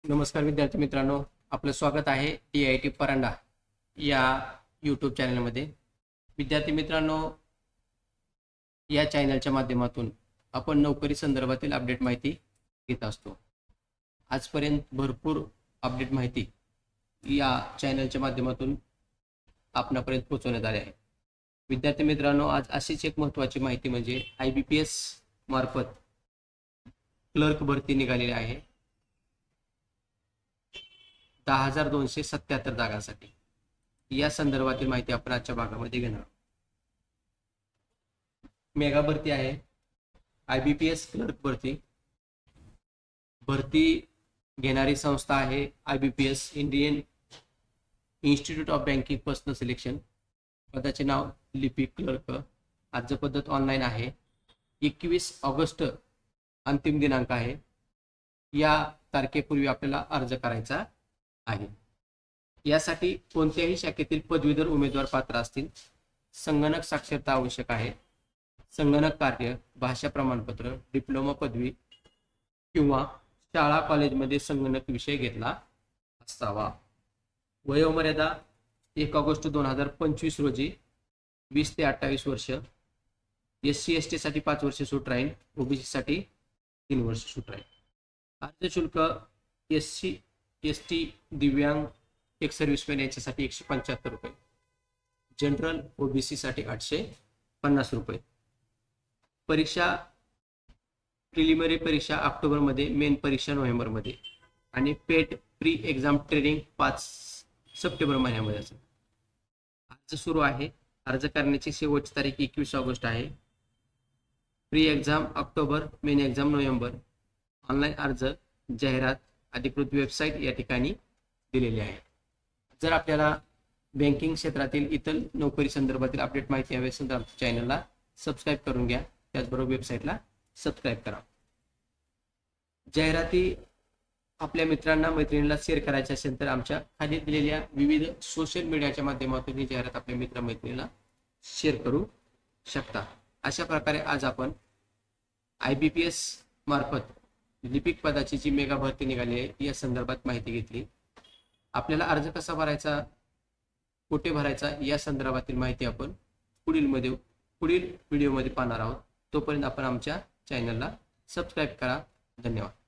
नमस्कार विद्यार्थी मित्रांनो, आपलं स्वागत आहे TIT परांडा या यूट्यूब चॅनलमध्ये। विद्यार्थी मित्रांनो, या चॅनलच्या माध्यमातून आपण नोकरी संदर्भातील अपडेट माहिती घेत असतो। आजपर्यंत भरपूर अपडेट माहिती या चॅनलच्या माध्यमातून आपणापर्यंत पोहोचवण्यात आली आहे। विद्यार्थी मित्रांनो, आज अशीच एक महत्त्वाची माहिती म्हणजे IBPS मार्फत क्लर्क भरती निघालेली आहे 10,277 जागांसाठी। या संदर्भातील माहिती आपण आजच्या भागामध्ये घेणार आहोत। मेगा भरती आहे IBPS क्लर्क भरती घेणारी संस्था आहे IBPS Indian institute of banking personal selection. पदाचे नाव लिपिक क्लर्क। अर्ज पद्धत ऑनलाईन आहे। 21 ऑगस्ट अंतिम दिनांक आहे। या तारखेपूर्वी आपल्याला अर्ज करायचा आहे। यासाठी कोणत्याही शाखेतील पदवीधर उमेदवार पात्र असतील। संगणक साक्षरता आवश्यक आहे। संगणक कार्य, भाषा प्रमाणपत्र, डिप्लोमा पदवी किंवा शाळा कॉलेजमध्ये संगणक विषय घेतला असावा। वयोमर्यादा 1 ऑगस्ट 2025 रोजी 20 ते 28 वर्ष। SC ST साठी 5 वर्ष सूट राहील। OBC साठी 3 वर्ष सूट राहील। अर्ज शुल्क SC ST दिव्यांग एक सर्व्हिसमॅन याच्यासाठी 175 रुपये। जनरल OBC साठी 850 रुपये। परीक्षा प्रिलिमिनरी परीक्षा ऑक्टोबर मध्ये, मेन परीक्षा नोव्हेंबर मध्ये आणि पेट प्री एक्झाम ट्रेनिंग 5 सप्टेंबर महिन्यामध्ये असेल। अर्ज सुरू आहे। अर्ज करण्याची शेवटची तारीख 21 ऑगस्ट आहे। Pre exam October, main exam November. Online अर्ज जाहिरात अधिकृत वेबसाईट या ठिकाणी दिलेली आहे। जर आपल्याला बँकिंग क्षेत्रातील इतर नोकरी संदर्भातील अपडेट माहिती हवी असेल तर आमच्या चॅनलला सबस्क्राईब करून घ्या। त्याचबरोबर वेबसाईटला सबस्क्राईब करा। जाहिराती आपल्या मित्रांना मैत्रिणींना शेअर करायची असेल तर आमच्या खाली दिलेल्या विविध सोशल मीडियाच्या माध्यमातून ही जाहिरात आपल्या मित्र-मैत्रिणींना शेअर करू शकता। अशा प्रकारे आज आपण IBPS मार्फत लिपिक पदाची जी मेगा भरती निघाली आहे या संदर्भात माहिती घेतली। आपल्याला अर्ज कसा भरायचा, कुठे भरायचा या संदर्भातील माहिती आपण पुढील व्हिडिओमध्ये पाहणार आहोत। तोपर्यंत आपण आमच्या चॅनलला सबस्क्राईब करा। धन्यवाद।